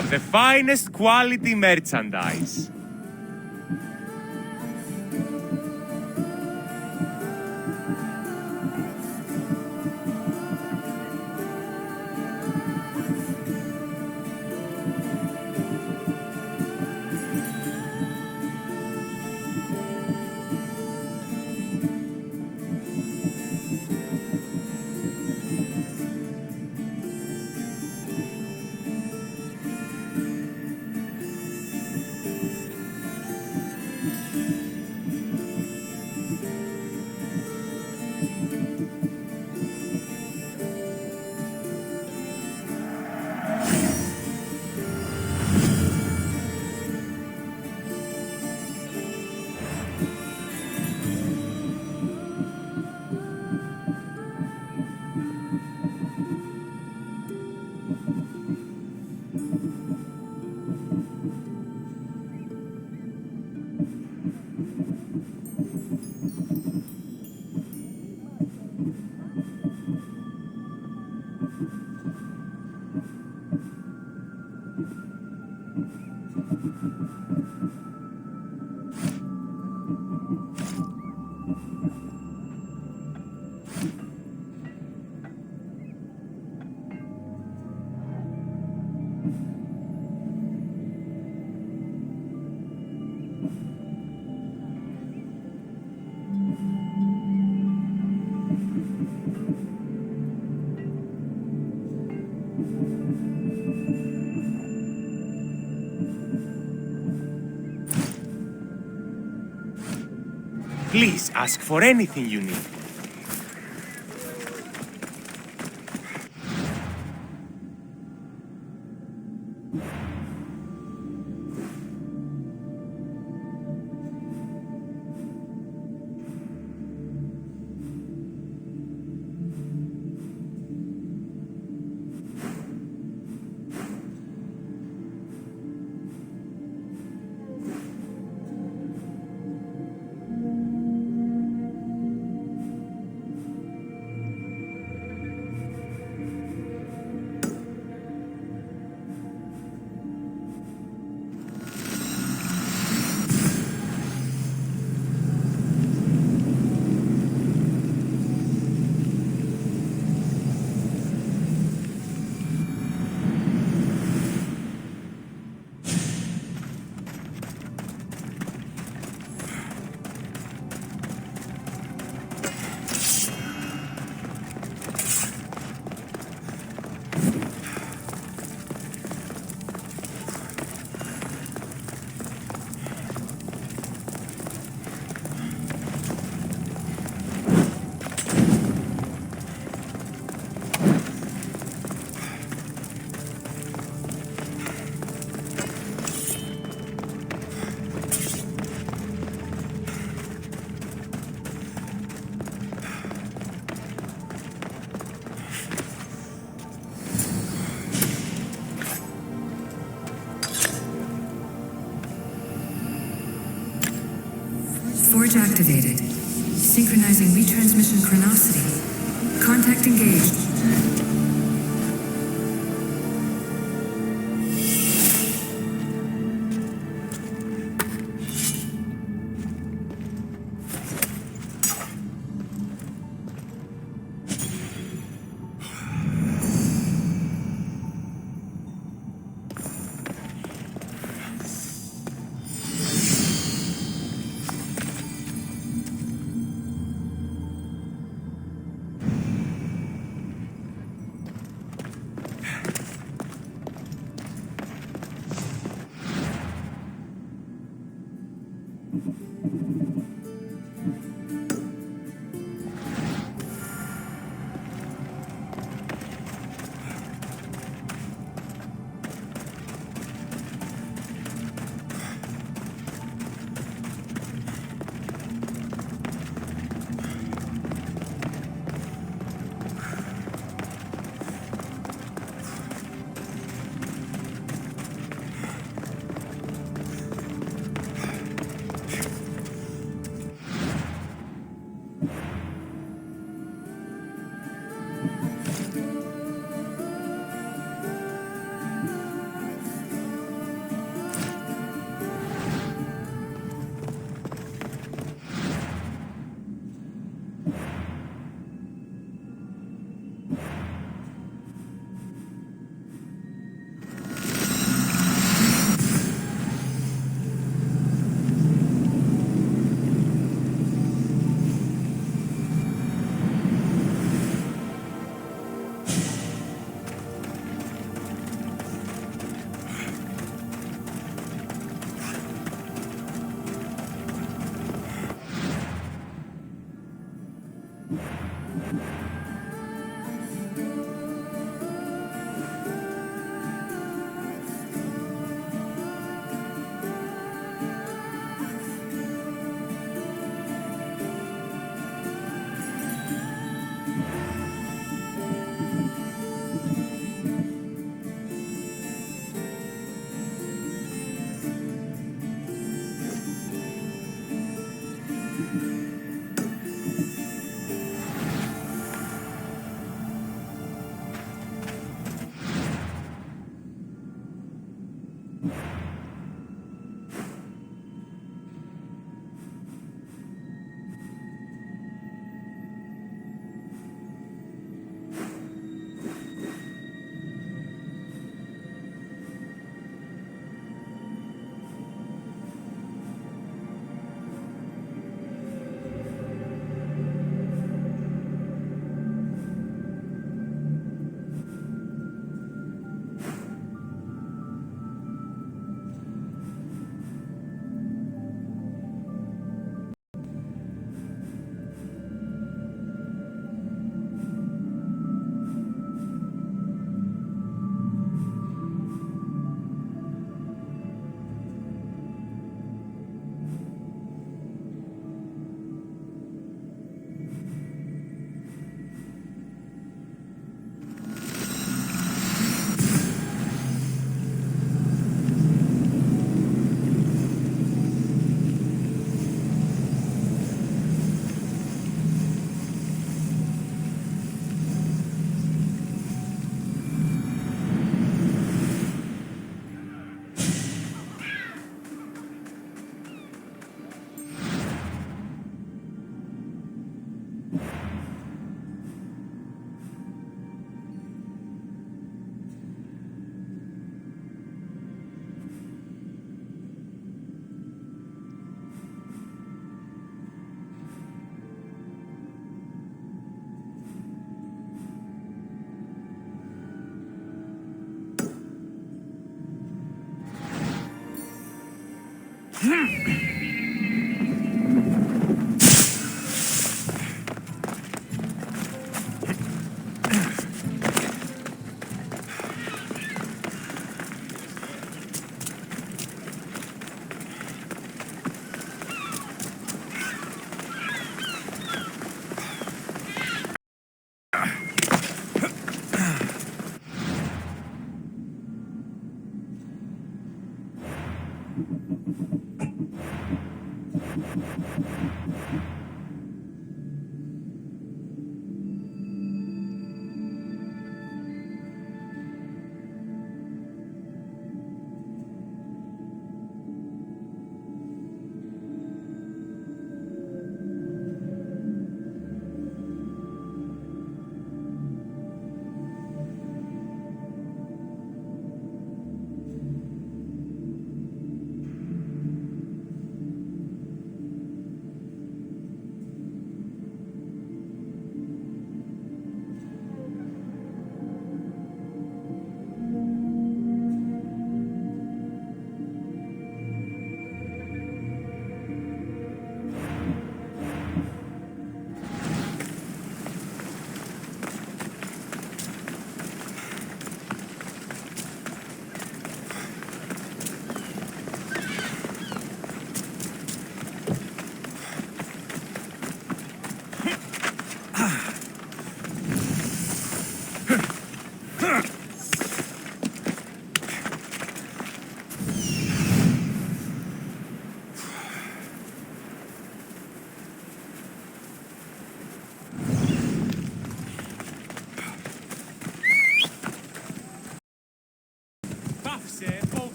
have the finest quality merchandise. Please ask for anything you need. Forge activated. Synchronizing retransmission chronicity. Contact engaged.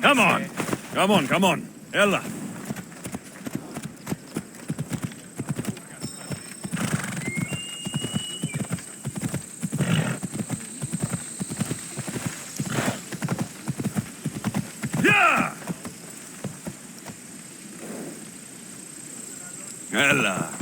Come on! Come on, come on! Ella! Yeah! Ella!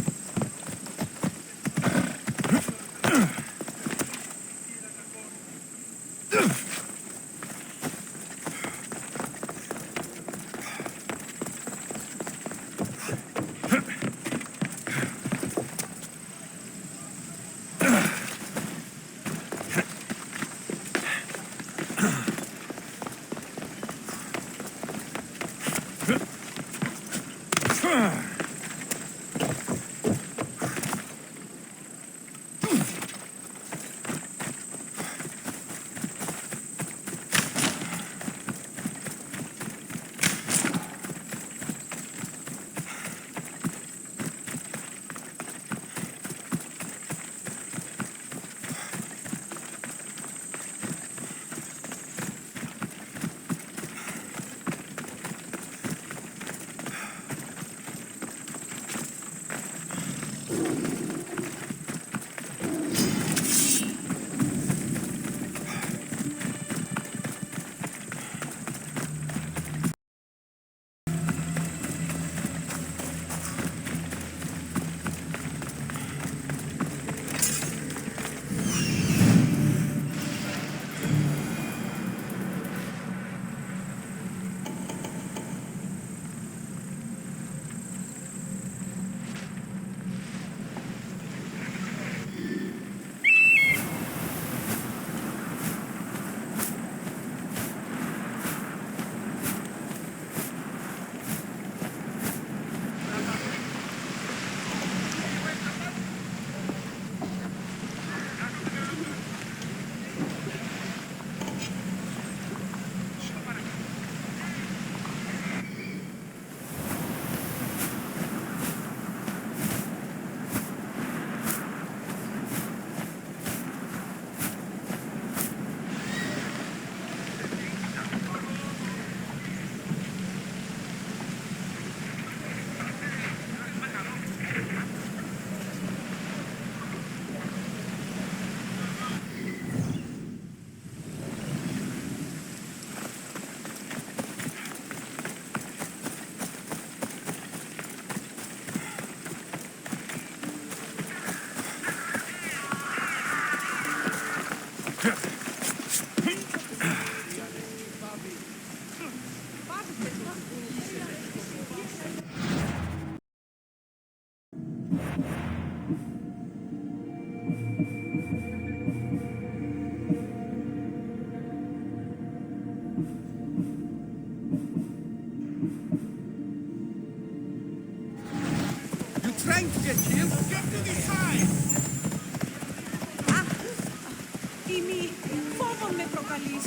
Trying to get killed? Get to the side! Ήμι, φόβον με προκαλείς.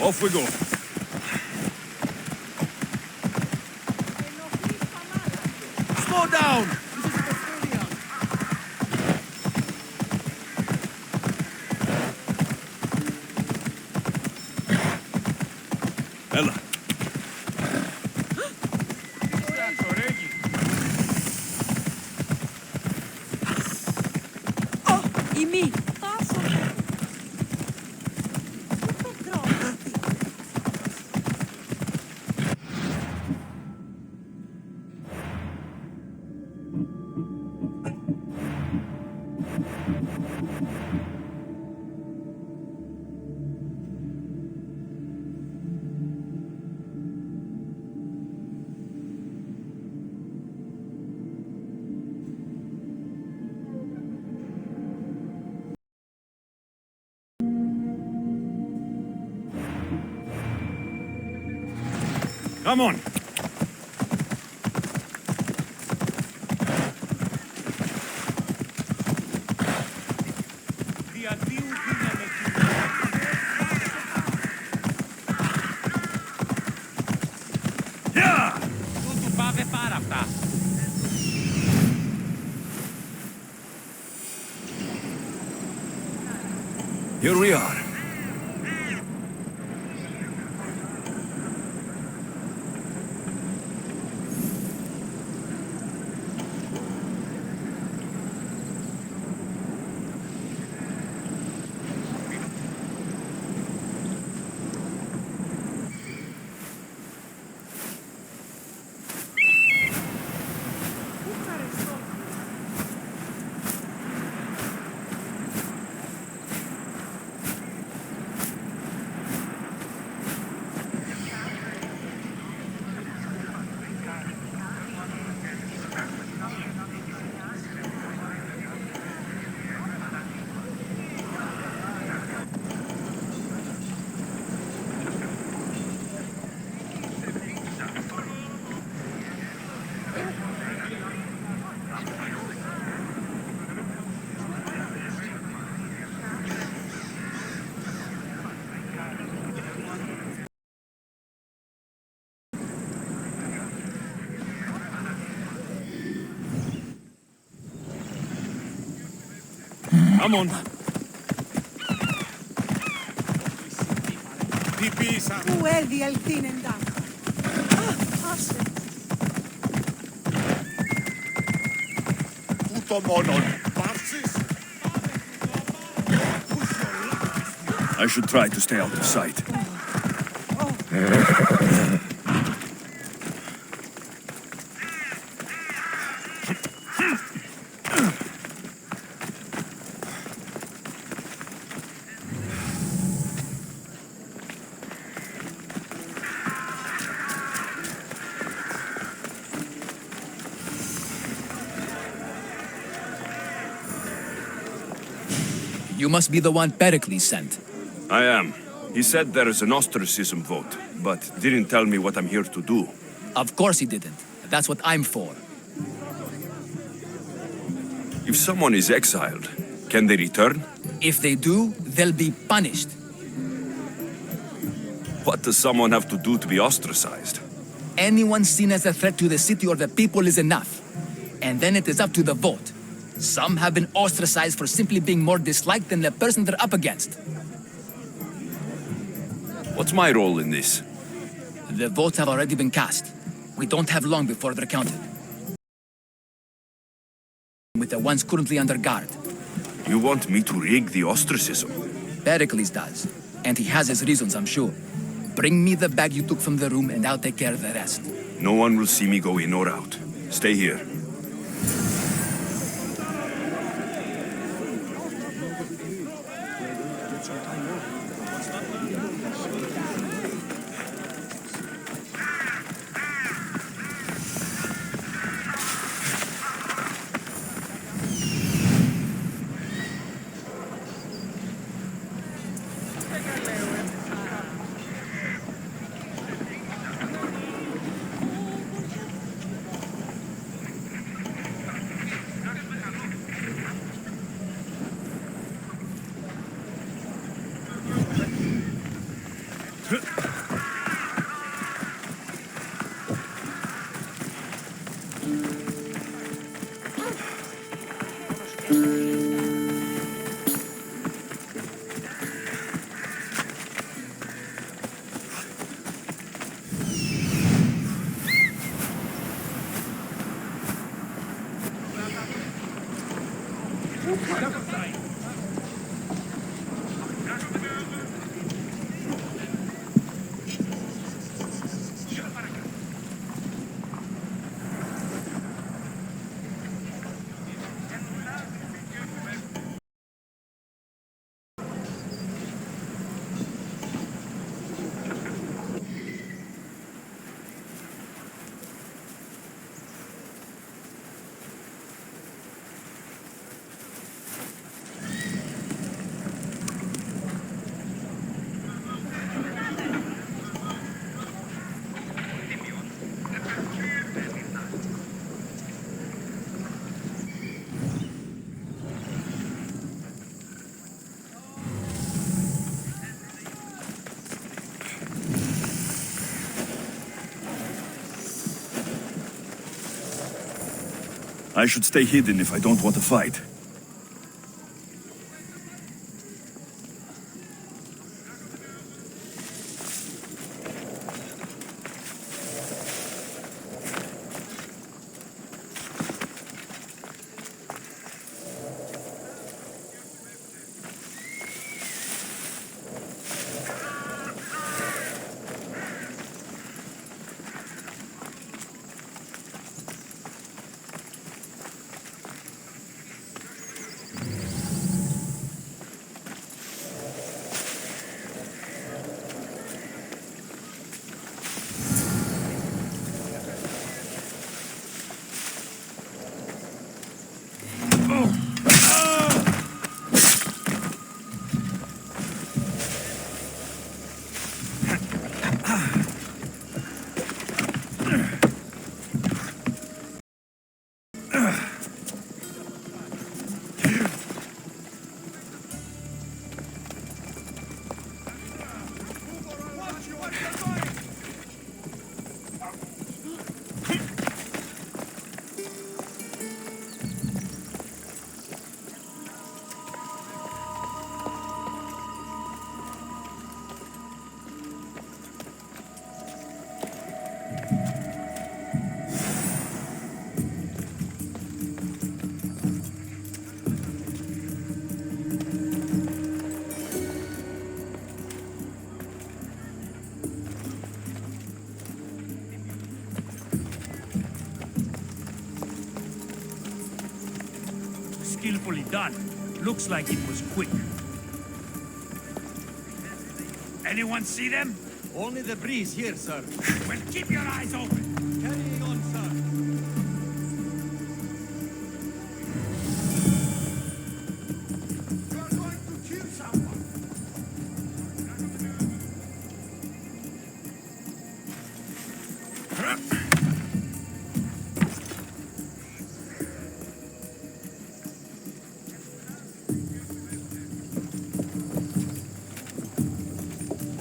Off we go. Slow down! Έλα. Ήμι, Come on. Διαδίου δύναμη Yeah! τούτου πάβε πάρα αυτά. Here we are. Come on. Divisa! που έδι αλθίνεντα. Άσε. το μόνον. I should try to stay out of sight. You must be the one Pericles sent. I am. He said there is an ostracism vote, but didn't tell me what I'm here to do. Of course he didn't. That's what I'm for. If someone is exiled, can they return? If they do, they'll be punished. What does someone have to do to be ostracized? Anyone seen as a threat to the city or the people is enough. And then it is up to the vote. Some have been ostracized for simply being more disliked than the person they're up against. What's my role in this? The votes have already been cast. We don't have long before they're counted. With the ones currently under guard. You want me to rig the ostracism? Pericles does. And he has his reasons, I'm sure. Bring me the bag you took from the room and I'll take care of the rest. No one will see me go in or out. Stay here. I should stay hidden if I don't want to fight. skillfully done. Looks like it was quick. Anyone see them? Only the breeze here, sir. Well, keep your eyes open. Carrying on, sir. You are going to kill someone.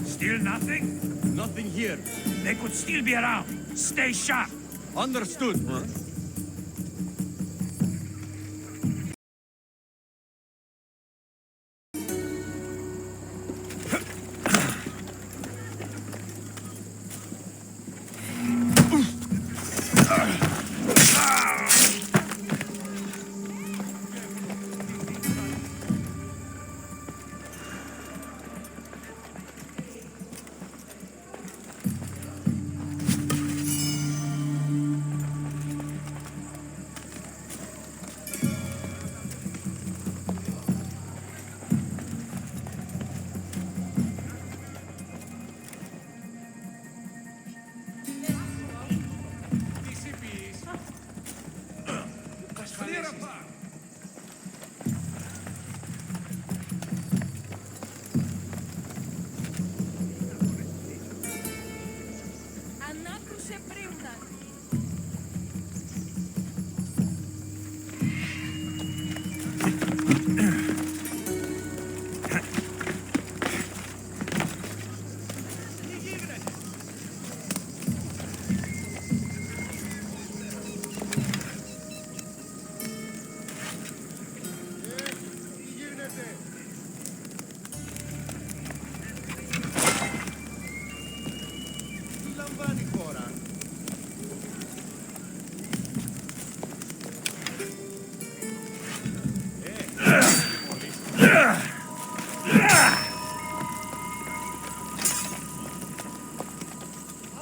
Still nothing? Nothing here. They could still be around. Stay sharp. Understood. Ανάκρουσε πρίμνα. Λαμβάνει χώρα.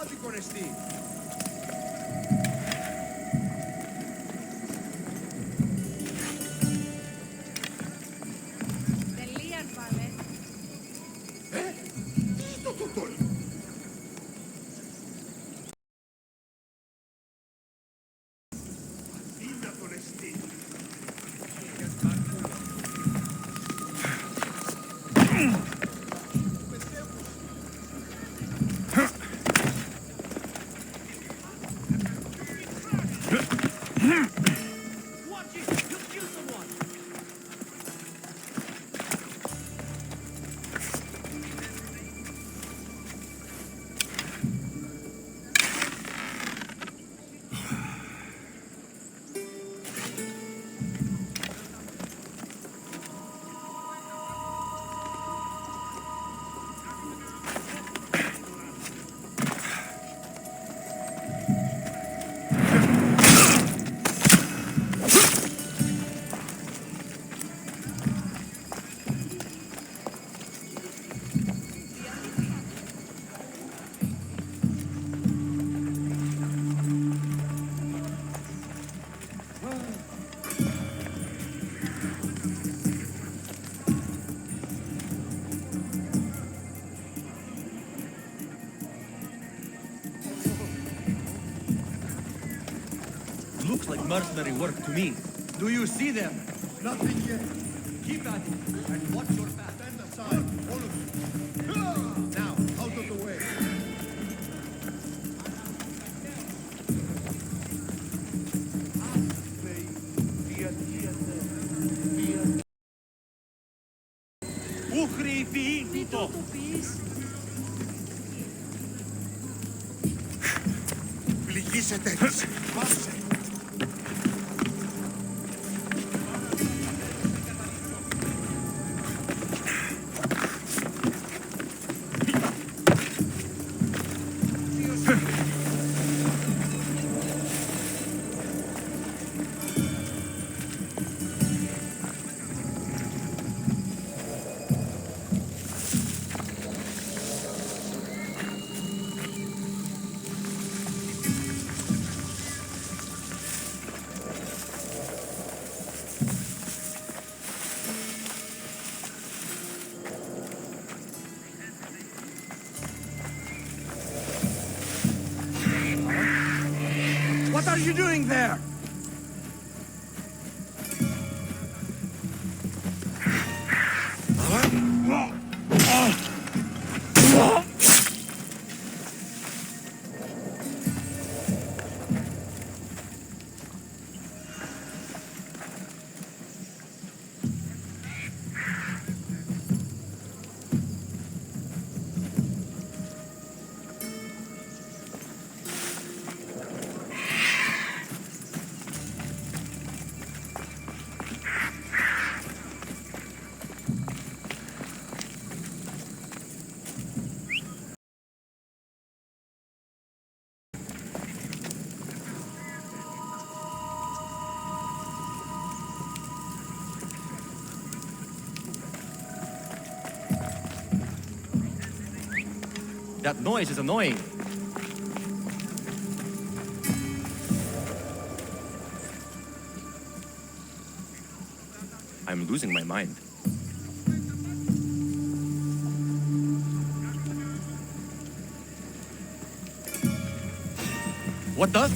Άδικο ρεστή. Τελείαν βάλε. Στο τούτον. Αδύνατο ρεστή. Watch it! You'll kill someone! Looks like mercenary work to me. Do you see them? Nothing yet. Keep at it and watch your back. Stand aside, all of you. Now, out of the way. Ούχρη φυή Τι τούτο! του πεις? Πληγήσετε τις. Πάσε. What are you doing there? That noise is annoying. I'm losing my mind. What the?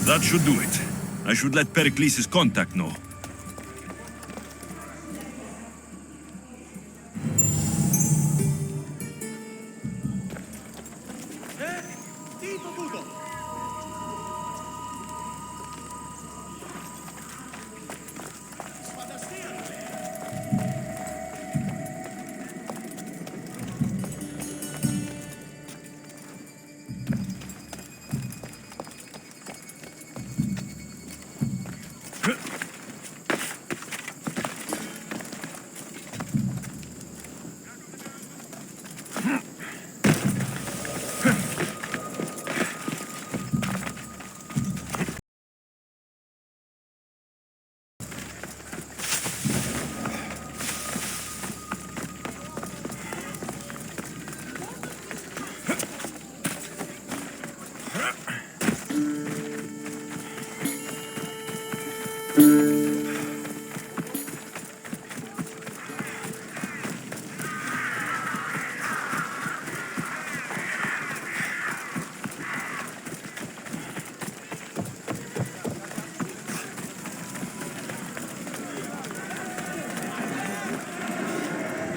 That should do it. I should let Pericles' contact know.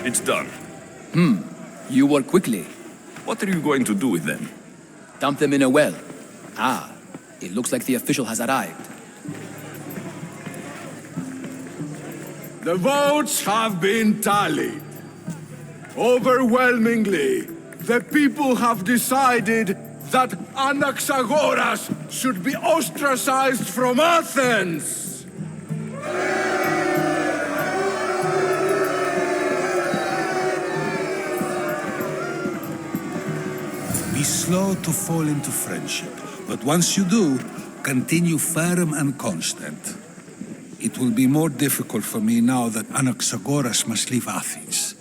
It's done. You work quickly. What are you going to do with them? Dump them in a well. Ah, it looks like the official has arrived. The votes have been tallied. Overwhelmingly, the people have decided that Anaxagoras should be ostracized from Athens! Be slow to fall into friendship, but once you do, continue firm and constant. It will be more difficult for me now that Anaxagoras must leave Athens.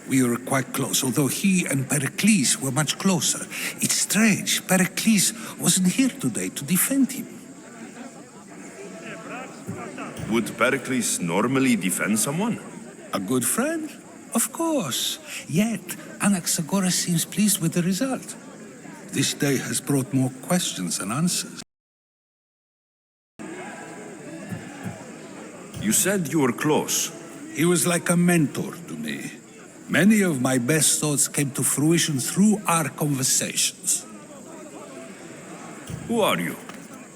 We were quite close, although he and Pericles were much closer. It's strange, Pericles wasn't here today to defend him. Would Pericles normally defend someone? A good friend? Of course. Yet, Anaxagoras seems pleased with the result. This day has brought more questions than answers. You said you were close. He was like a mentor to me. Many of my best thoughts came to fruition through our conversations. Who are you?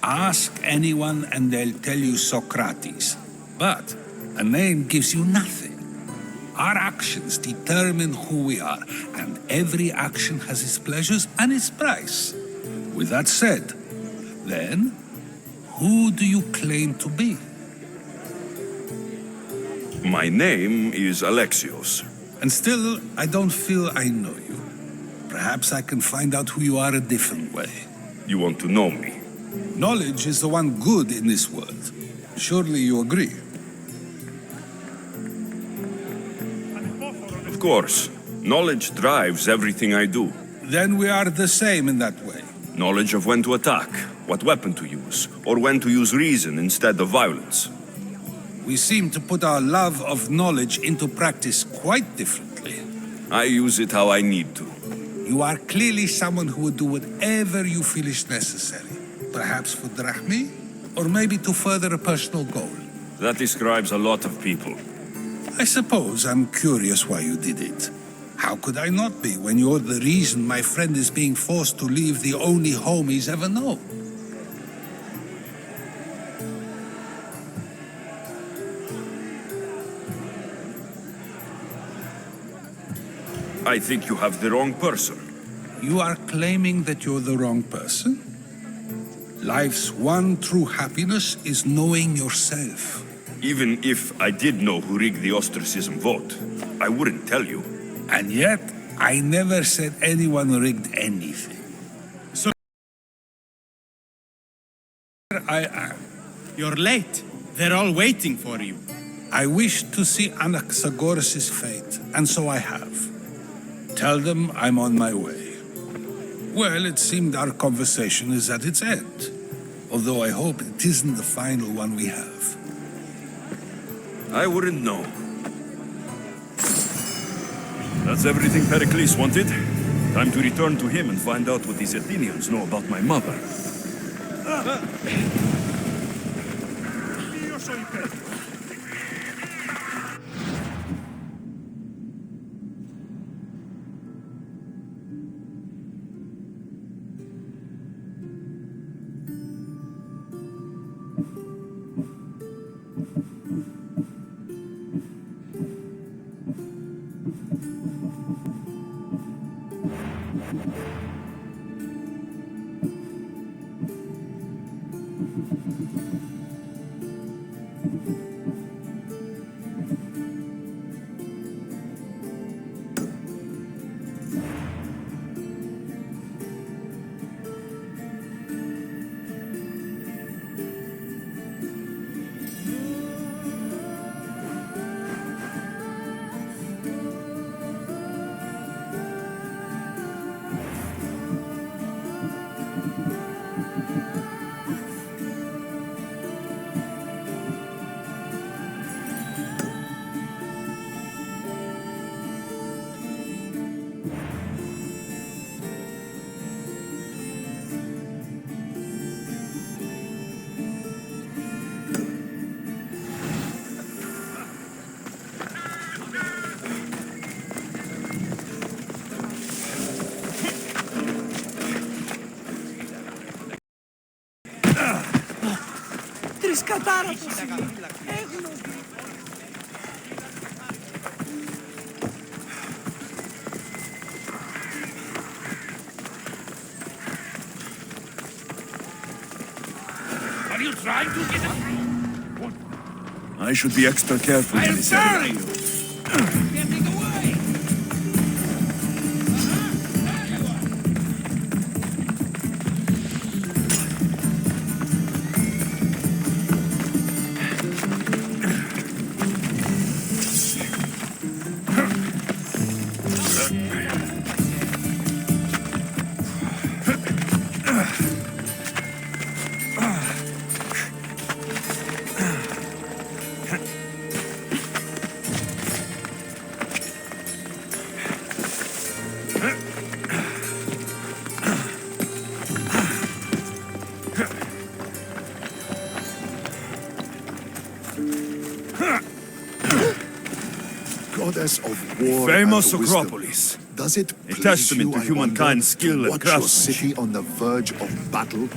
Ask anyone and they'll tell you Socrates. But a name gives you nothing. Our actions determine who we are, and every action has its pleasures and its price. With that said, then, who do you claim to be? My name is Alexios. And still, I don't feel I know you. Perhaps I can find out who you are a different way. You want to know me? Knowledge is the one good in this world. Surely you agree? Of course. Knowledge drives everything I do. Then we are the same in that way. Knowledge of when to attack, what weapon to use, or when to use reason instead of violence. We seem to put our love of knowledge into practice quite differently. I use it how I need to. You are clearly someone who would do whatever you feel is necessary. Perhaps for drachmi, or maybe to further a personal goal. That describes a lot of people. I suppose I'm curious why you did it. How could I not be when you're the reason my friend is being forced to leave the only home he's ever known? I think you have the wrong person. You are claiming that you're the wrong person? Life's one true happiness is knowing yourself. Even if I did know who rigged the ostracism vote, I wouldn't tell you. And yet, I never said anyone rigged anything. So here I am. You're late. They're all waiting for you. I wish to see Anaxagoras' fate, and so I have. Tell them I'm on my way. Well, it seemed our conversation is at its end. Although I hope it isn't the final one we have. I wouldn't know. That's everything Pericles wanted. Time to return to him and find out what these Athenians know about my mother. Are you trying to get a... I should be extra careful in this area. Getting away! Goddess of war Famous and wisdom. Acropolis. Does it A please testament you, to I humankind's wonder, skill to and watch your craftsmanship. city on the verge of battle?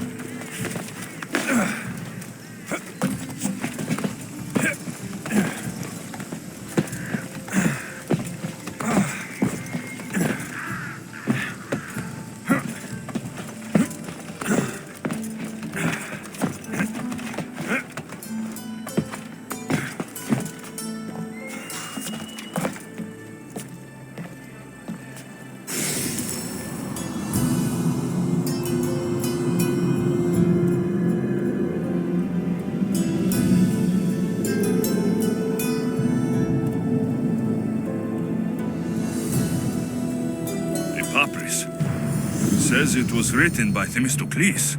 Says it was written by Themistocles.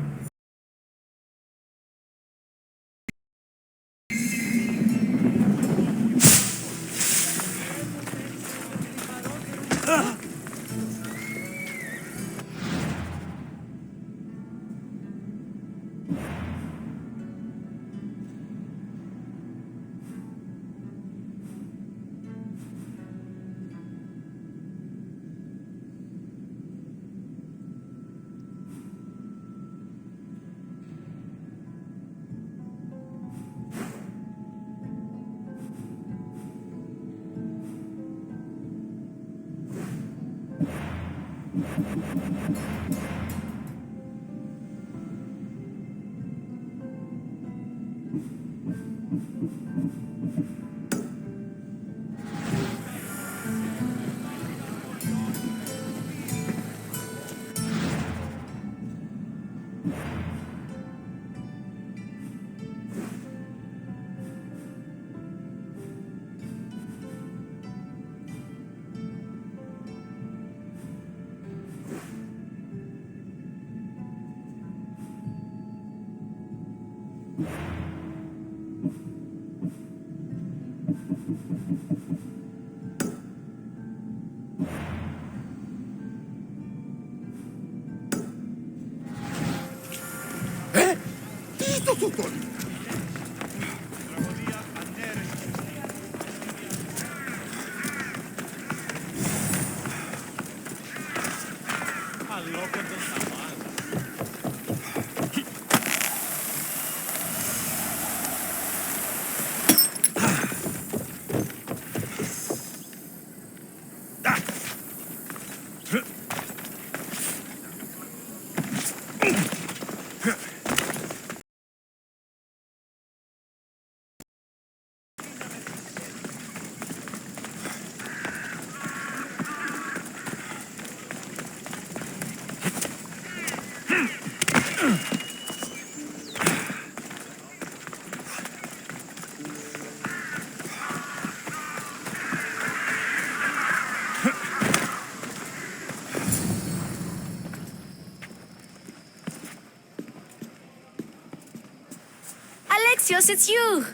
Alexios, it's you!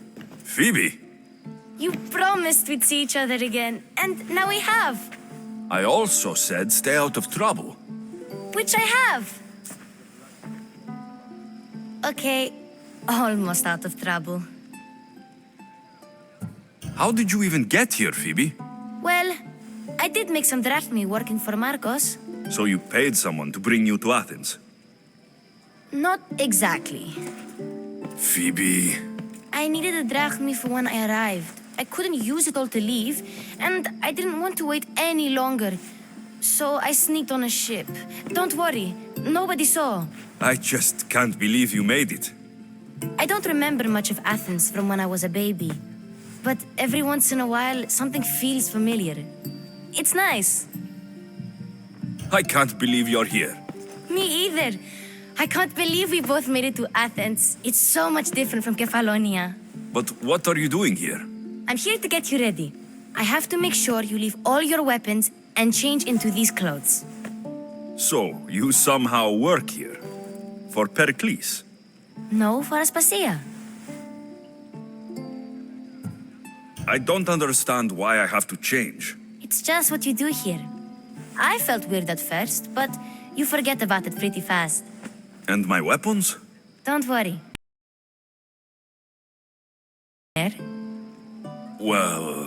Phoebe, You promised we'd see each other again, and now we have. I also said stay out of trouble. Which I have. Okay, almost out of trouble. How did you even get here, Phoebe? Well, I did make some drachmae working for Marcos. So you paid someone to bring you to Athens? Not exactly. Phoebe... I needed a drachmae for when I arrived. I couldn't use it all to leave, and I didn't want to wait any longer. So I sneaked on a ship. Don't worry, nobody saw. I just can't believe you made it. I don't remember much of Athens from when I was a baby. But every once in a while, something feels familiar. It's nice. I can't believe you're here. Me either. I can't believe we both made it to Athens. It's so much different from Kefalonia. But what are you doing here? I'm here to get you ready. I have to make sure you leave all your weapons and change into these clothes. So, you somehow work here? For Pericles? No, for Aspasia. I don't understand why I have to change. It's just what you do here. I felt weird at first, but you forget about it pretty fast. And my weapons? Don't worry. Well...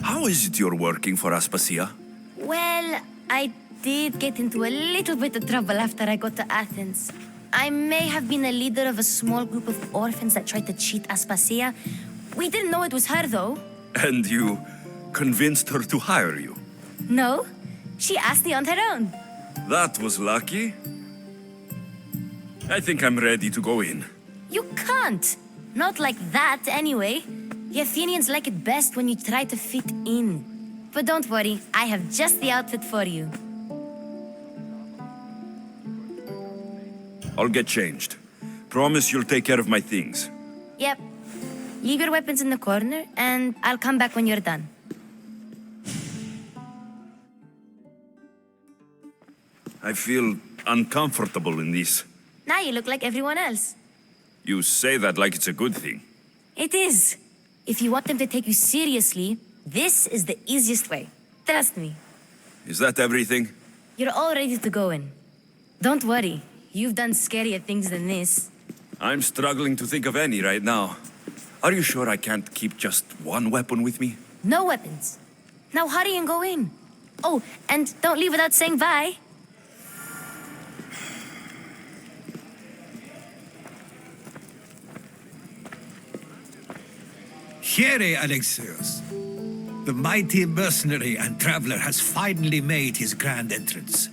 How is it you're working for Aspasia? Well, I did get into a little bit of trouble after I got to Athens. I may have been a leader of a small group of orphans that tried to cheat Aspasia. We didn't know it was her, though. And you convinced her to hire you? No, she asked me on her own. That was lucky. I think I'm ready to go in. You can't. Not like that, anyway. The Athenians like it best when you try to fit in. But don't worry, I have just the outfit for you. I'll get changed. Promise you'll take care of my things. Yep. Leave your weapons in the corner, and I'll come back when you're done. I feel uncomfortable in this. Now you look like everyone else. You say that like it's a good thing. It is. If you want them to take you seriously, this is the easiest way. Trust me. Is that everything? You're all ready to go in. Don't worry. You've done scarier things than this. I'm struggling to think of any right now. Are you sure I can't keep just one weapon with me? No weapons. Now hurry and go in. Oh, and don't leave without saying bye. Here, Alexios. The mighty mercenary and traveler has finally made his grand entrance.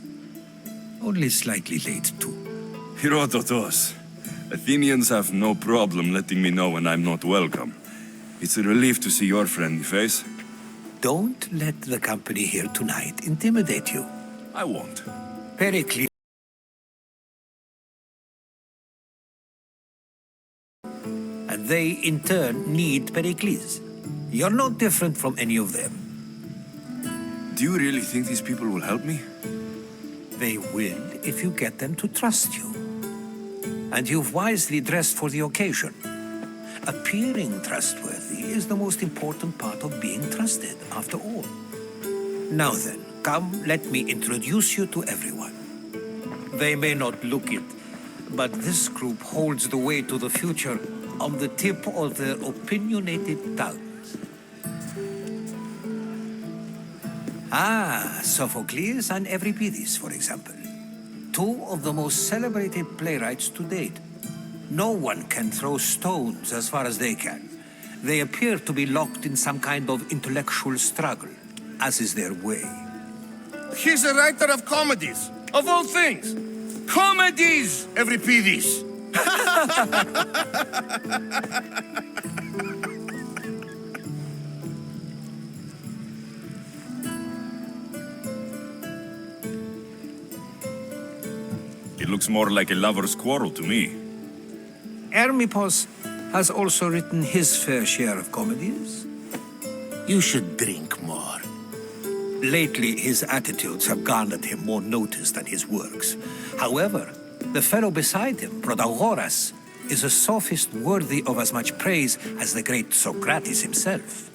Only slightly late, too. Herodotus. Athenians have no problem letting me know when I'm not welcome. It's a relief to see your friendly face. Don't let the company here tonight intimidate you. I won't. Pericles. And they, in turn, need Pericles. You're no different from any of them. Do you really think these people will help me? They will if you get them to trust you. And you've wisely dressed for the occasion. Appearing trustworthy is the most important part of being trusted, after all. Now then, come, let me introduce you to everyone. They may not look it, but this group holds the way to the future on the tip of their opinionated tongues. Ah, Sophocles and Euripides, for example. Two of the most celebrated playwrights to date. No one can throw stones as far as they can. They appear to be locked in some kind of intellectual struggle, as is their way. He's a writer of comedies, of all things. Comedies, Euripides. It looks more like a lover's quarrel to me. Hermippos has also written his fair share of comedies. You should drink more. Lately, his attitudes have garnered him more notice than his works. However, the fellow beside him, Protagoras, is a sophist worthy of as much praise as the great Socrates himself.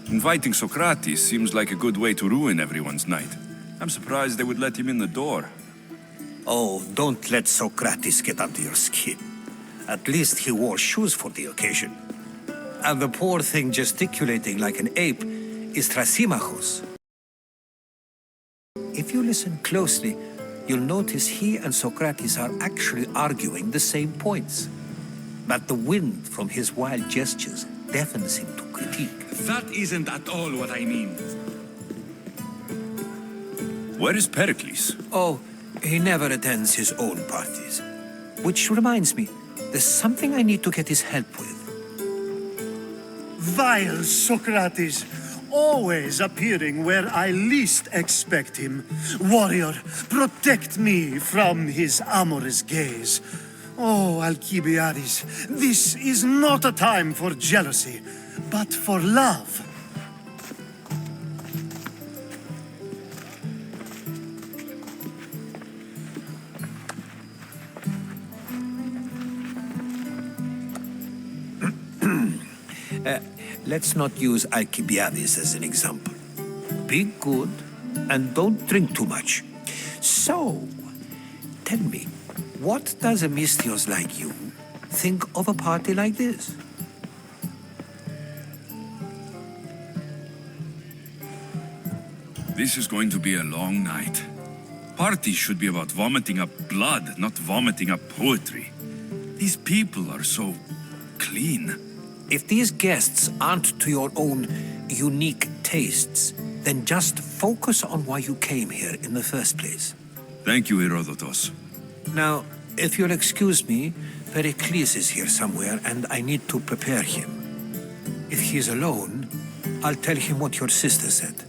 Inviting Socrates seems like a good way to ruin everyone's night. I'm surprised they would let him in the door. Oh, don't let Socrates get under your skin. At least he wore shoes for the occasion. And the poor thing gesticulating like an ape is Thrasymachus. If you listen closely, you'll notice he and Socrates are actually arguing the same points. But the wind from his wild gestures deafens him to critique. That isn't at all what I mean. Where is Pericles? Oh, he never attends his own parties. Which reminds me, there's something I need to get his help with. Vile Socrates, always appearing where I least expect him. Warrior, protect me from his amorous gaze. Oh, Alcibiades, this is not a time for jealousy, but for love. Let's not use Alcibiades as an example. Be good and don't drink too much. So, tell me, what does a Mystios like you think of a party like this? This is going to be a long night. Parties should be about vomiting up blood, not vomiting up poetry. These people are so clean. If these guests aren't to your own unique tastes, then just focus on why you came here in the first place. Thank you, Herodotus. Now, if you'll excuse me, Pericles is here somewhere and I need to prepare him. If he's alone, I'll tell him what your sister said.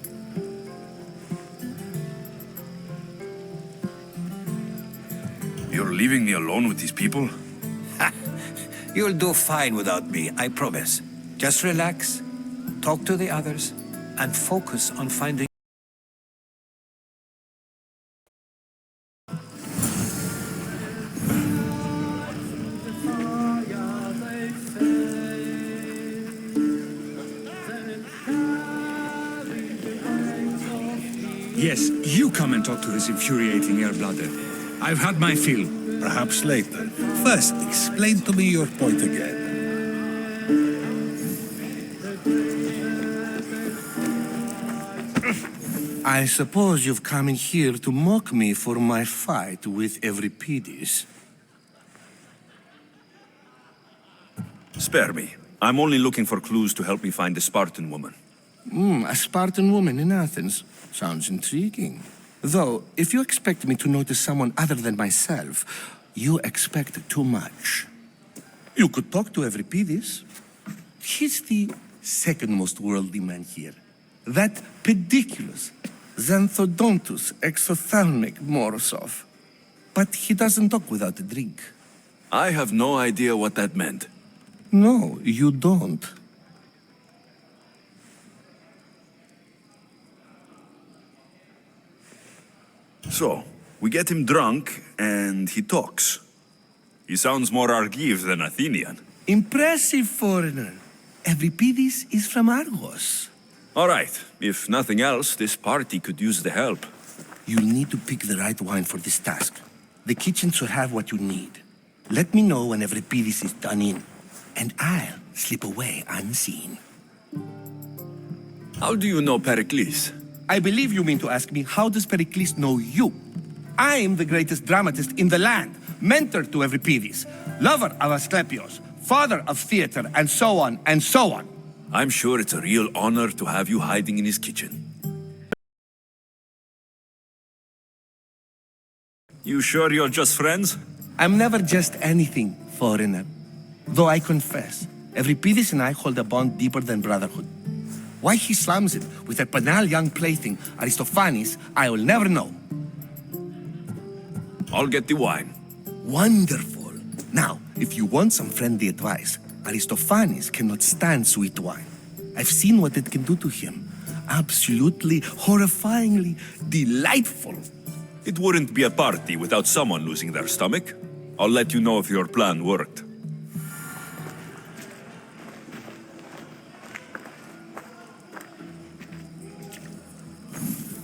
You're leaving me alone with these people? You'll do fine without me, I promise. Just relax, talk to the others, and focus on finding. Yes, you come and talk to this infuriating air-blooded. I've had my fill. Perhaps later. First, explain to me your point again. I suppose you've come in here to mock me for my fight with Euripides. Spare me. I'm only looking for clues to help me find the Spartan woman. A Spartan woman in Athens. Sounds intriguing. Though, if you expect me to notice someone other than myself, you expect too much. You could talk to Euripides. He's the second most worldly man here. That pediculous, xanthodontus exophthalmic Morosov. But he doesn't talk without a drink. I have no idea what that meant. No, you don't. So, we get him drunk, and he talks. He sounds more Argive than Athenian. Impressive, foreigner. Euripides is from Argos. All right. If nothing else, this party could use the help. You'll need to pick the right wine for this task. The kitchen should have what you need. Let me know when Euripides is done in, and I'll slip away unseen. How do you know Pericles? I believe you mean to ask me, how does Pericles know you? I am the greatest dramatist in the land, mentor to Euripides, lover of Alexios, father of theater, and so on, and so on. I'm sure it's a real honor to have you hiding in his kitchen. You sure you're just friends? I'm never just anything, foreigner. Though I confess, Euripides and I hold a bond deeper than brotherhood. Why he slams it with a banal young plaything, Aristophanes, I will never know. I'll get the wine. Wonderful. Now, if you want some friendly advice, Aristophanes cannot stand sweet wine. I've seen what it can do to him. Absolutely, horrifyingly delightful. It wouldn't be a party without someone losing their stomach. I'll let you know if your plan worked.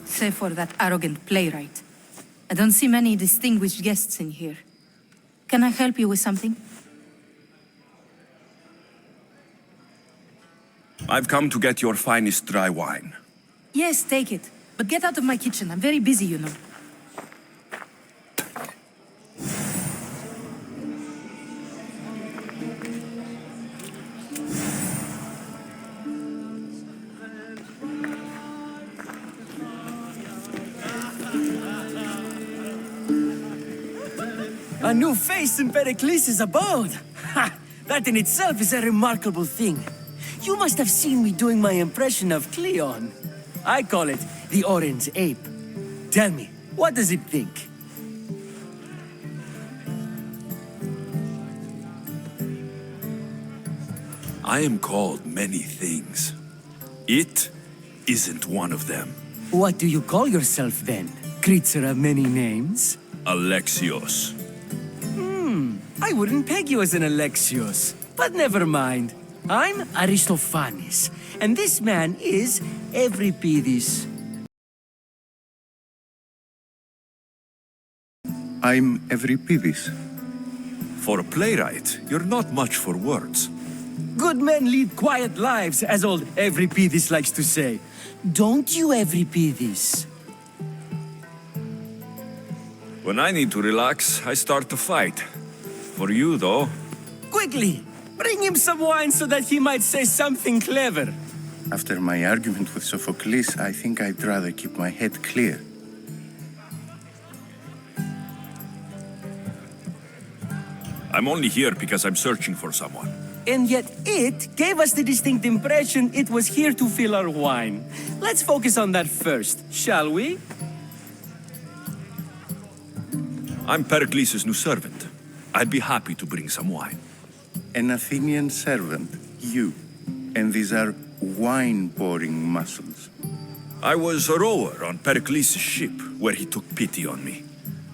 Save for that arrogant playwright. I don't see many distinguished guests in here. Can I help you with something? I've come to get your finest dry wine. Yes, take it. But get out of my kitchen. I'm very busy, you know. A new face in Pericles' abode! Ha! That in itself is a remarkable thing. You must have seen me doing my impression of Cleon. I call it the Orange Ape. Tell me, what does it think? I am called many things. It isn't one of them. What do you call yourself then? Creature of many names? Alexios. I wouldn't peg you as an Alexios, but never mind. I'm Aristophanes, and this man is Euripides. I'm Euripides. For a playwright, you're not much for words. Good men lead quiet lives, as old Euripides likes to say. Don't you, Euripides? When I need to relax, I start to fight. For you, though... Quickly! Bring him some wine so that he might say something clever. After my argument with Sophocles, I think I'd rather keep my head clear. I'm only here because I'm searching for someone. And yet it gave us the distinct impression it was here to fill our wine. Let's focus on that first, shall we? I'm Pericles' new servant. I'd be happy to bring some wine. An Athenian servant, you. And these are wine-pouring muscles. I was a rower on Pericles' ship, where he took pity on me.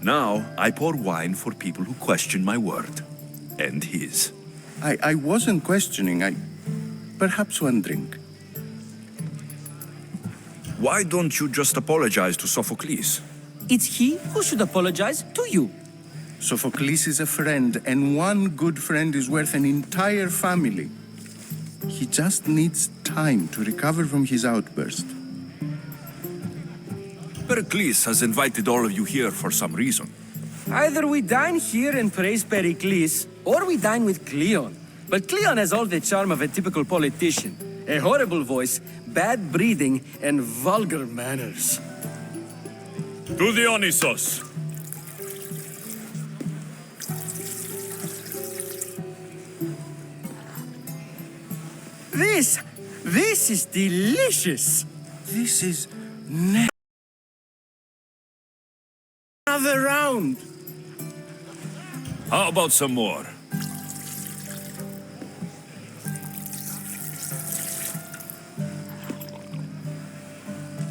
Now, I pour wine for people who question my word. And his. I wasn't questioning, perhaps one drink. Why don't you just apologize to Sophocles? It's he who should apologize to you. Sophocles is a friend, and one good friend is worth an entire family. He just needs time to recover from his outburst. Pericles has invited all of you here for some reason. Either we dine here and praise Pericles, or we dine with Cleon. But Cleon has all the charm of a typical politician. A horrible voice, bad breeding, and vulgar manners. To Dionysos! This is delicious! This is another round! How about some more?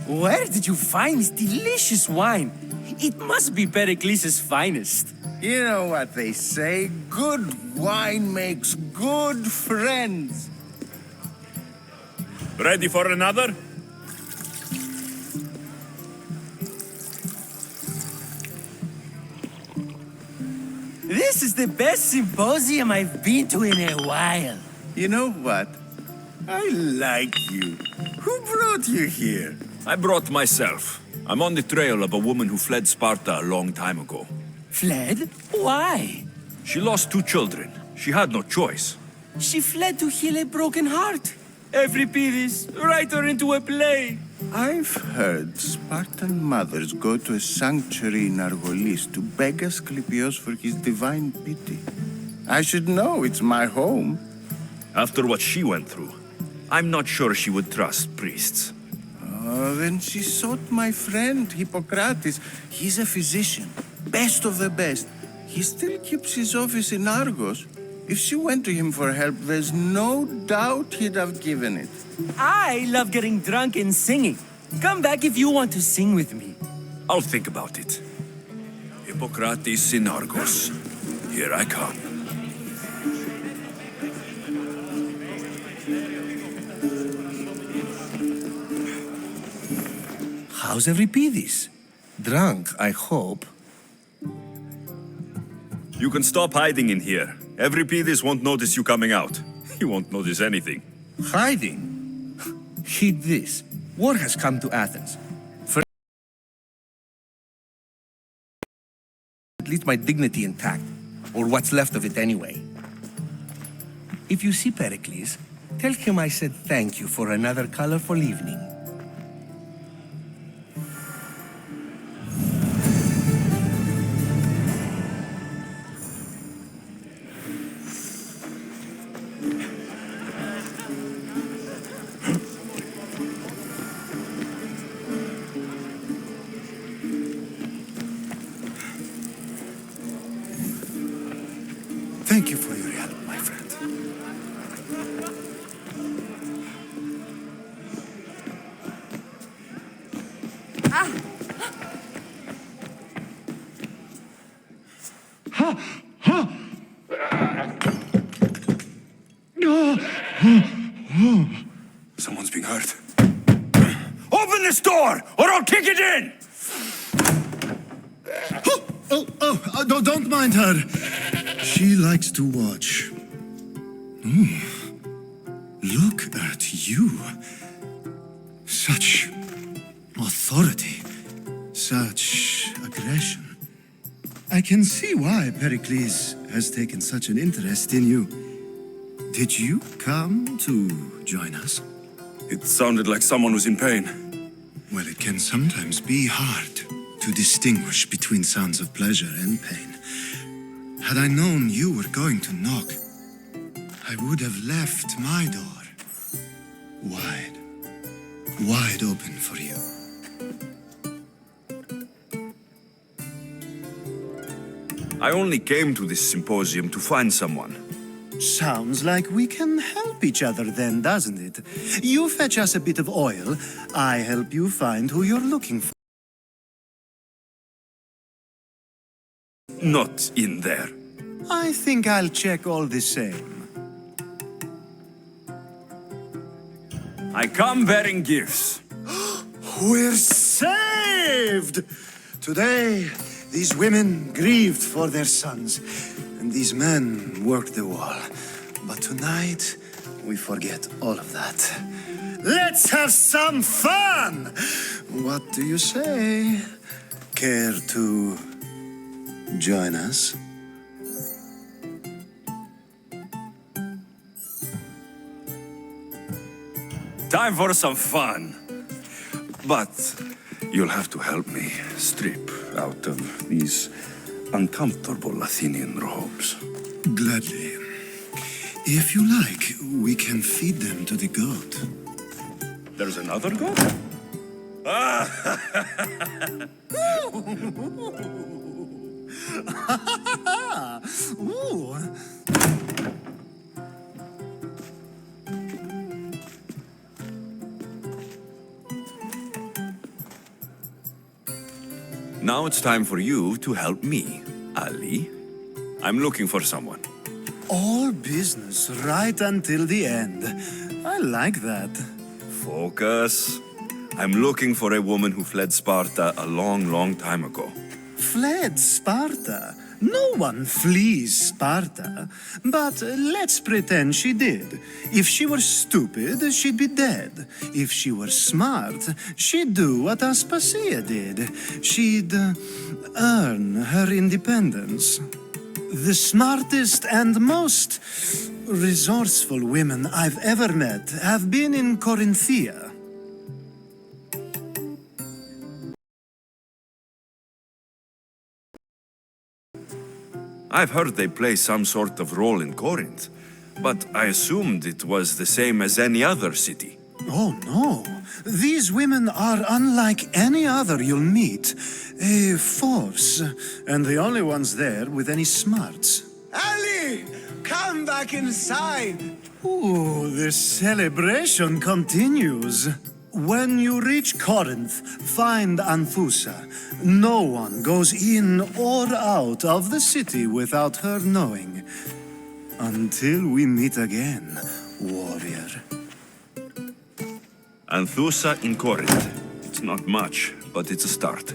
Where did you find this delicious wine? It must be Pericles' finest. You know what they say, good wine makes good friends. Ready for another? This is the best symposium I've been to in a while. You know what? I like you. Who brought you here? I brought myself. I'm on the trail of a woman who fled Sparta a long time ago. Fled? Why? She lost 2 children. She had no choice. She fled to heal a broken heart. Euripides, write her into a play. I've heard Spartan mothers go to a sanctuary in Argolis to beg Asclepios for his divine pity. I should know, it's my home. After what she went through, I'm not sure she would trust priests. Oh, then she sought my friend, Hippocrates. He's a physician, best of the best. He still keeps his office in Argos. If she went to him for help, there's no doubt he'd have given it. I love getting drunk and singing. Come back if you want to sing with me. I'll think about it. Hippocrates in Argos. Here I come. How's Euripides? Drunk, I hope. You can stop hiding in here. Euripides won't notice you coming out. He won't notice anything. Hiding? Heed this. War has come to Athens. For at least my dignity intact, or what's left of it anyway. If you see Pericles, tell him I said thank you for another colorful evening. Thank you for your help, my friend. Someone's being hurt. Open this door, or I'll kick it in! Don't mind her. She likes to watch. Look at you. Such authority. Such aggression. I can see why Pericles has taken such an interest in you. Did you come to join us? It sounded like someone was in pain. Well, it can sometimes be hard to distinguish between sounds of pleasure and pain. Had I known you were going to knock, I would have left my door wide open for you. I only came to this symposium to find someone. Sounds like we can help each other then, doesn't it? You fetch us a bit of oil, I help you find who you're looking for. Not in there. I think I'll check all the same. I come bearing gifts. We're saved! Today, these women grieved for their sons, and these men worked the wall. But tonight, we forget all of that. Let's have some fun! What do you say? Care to join us? Time for some fun. But you'll have to help me strip out of these uncomfortable Athenian robes. Gladly. If you like, we can feed them to the goat. There's another goat? Ooh. Now it's time for you to help me, Ali. I'm looking for someone. All business right until the end. I like that. Focus. I'm looking for a woman who fled Sparta a long, long time ago. Fled Sparta? No one flees Sparta. But let's pretend she did. If she were stupid, she'd be dead. If she were smart, she'd do what Aspasia did. She'd earn her independence. The smartest and most resourceful women I've ever met have been in Corinthia. I've heard they play some sort of role in Corinth, but I assumed it was the same as any other city. Oh, no. These women are unlike any other you'll meet. A force, and the only ones there with any smarts. Ali! Come back inside! Ooh, the celebration continues. When you reach Corinth, find Anthusa. No one goes in or out of the city without her knowing. Until we meet again, warrior. Anthusa in Corinth. It's not much, but it's a start.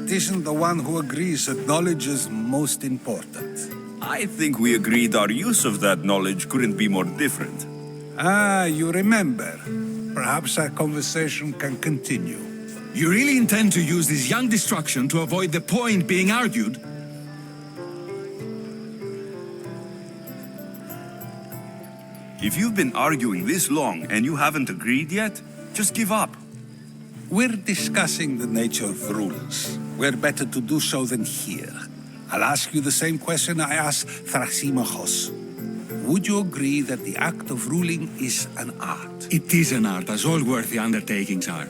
Isn't the one who agrees that knowledge is most important. I think we agreed our use of that knowledge couldn't be more different. Ah, you remember. Perhaps our conversation can continue. You really intend to use this young destruction to avoid the point being argued? If you've been arguing this long and you haven't agreed yet, just give up. We're discussing the nature of rules. Where better to do so than here? I'll ask you the same question I asked Thrasymachos. Would you agree that the act of ruling is an art? It is an art, as all worthy undertakings are.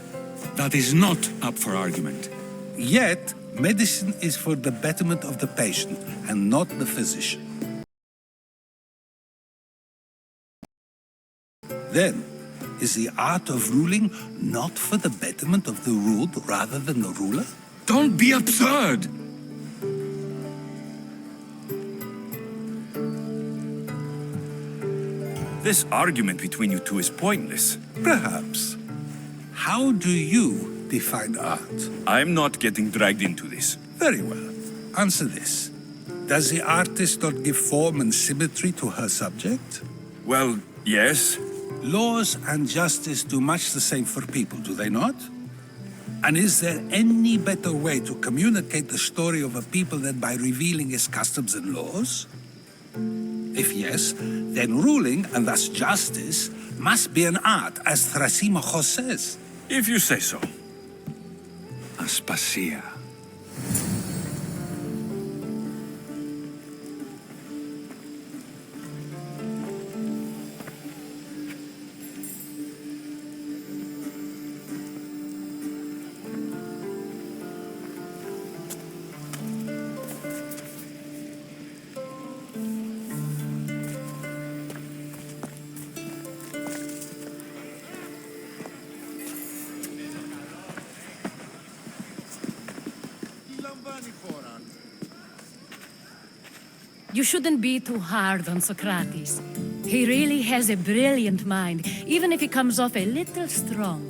That is not up for argument. Yet, medicine is for the betterment of the patient and not the physician. Then, is the art of ruling not for the betterment of the ruled rather than the ruler? Don't be absurd! This argument between you two is pointless. Perhaps. How do you define art? I'm not getting dragged into this. Very well. Answer this. Does the artist not give form and symmetry to her subject? Well, yes. Laws and justice do much the same for people, do they not? And is there any better way to communicate the story of a people than by revealing its customs and laws? If yes, then ruling, and thus justice, must be an art, as Thrasymachos says. If you say so. Aspasia. You shouldn't be too hard on Socrates. He really has a brilliant mind, even if he comes off a little strong.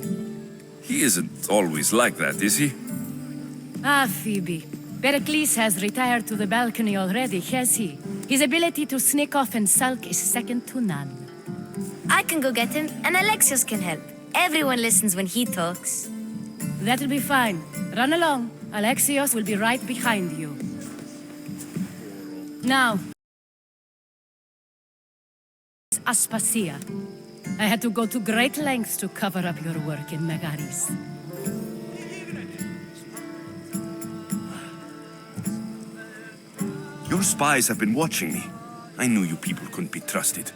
He isn't always like that, is he? Ah, Phoebe. Pericles has retired to the balcony already, has he? His ability to sneak off and sulk is second to none. I can go get him, and Alexios can help. Everyone listens when he talks. That'll be fine. Run along. Alexios will be right behind you. Now, Aspasia. I had to go to great lengths to cover up your work in Megaris. Your spies have been watching me. I knew you people couldn't be trusted.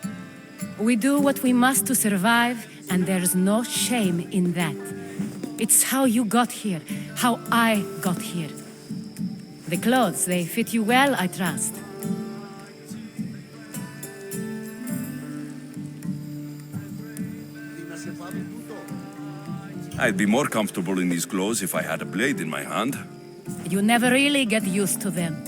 We do what we must to survive, and there's no shame in that. It's how you got here, how I got here. The clothes, they fit you well, I trust. I'd be more comfortable in these clothes if I had a blade in my hand. You never really get used to them.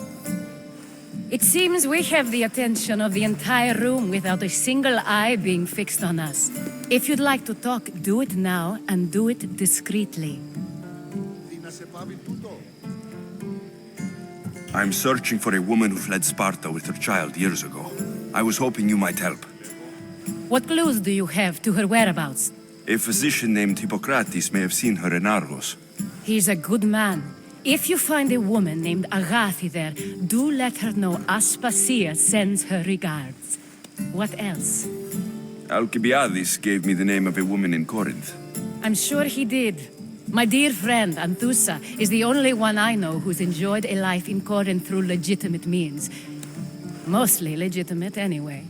It seems we have the attention of the entire room without a single eye being fixed on us. If you'd like to talk, do it now, and do it discreetly. I'm searching for a woman who fled Sparta with her child years ago. I was hoping you might help. What clues do you have to her whereabouts? A physician named Hippocrates may have seen her in Argos. He's a good man. If you find a woman named Agathi there, do let her know Aspasia sends her regards. What else? Alcibiades gave me the name of a woman in Corinth. I'm sure he did. My dear friend, Anthusa, is the only one I know who's enjoyed a life in Corinth through legitimate means. Mostly legitimate, anyway.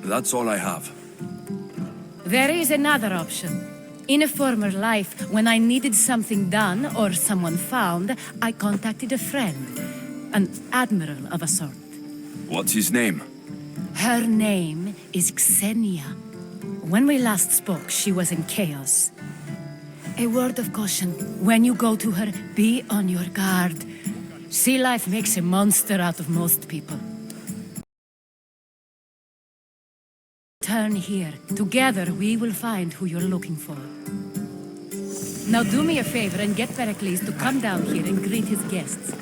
That's all I have. There is another option. In a former life, when I needed something done or someone found, I contacted a friend. An admiral of a sort. What's his name? Her name is Xenia. When we last spoke, she was in chaos. A word of caution. When you go to her, be on your guard. Sea life makes a monster out of most people. Turn here. Together, we will find who you're looking for. Now do me a favor and get Pericles to come down here and greet his guests.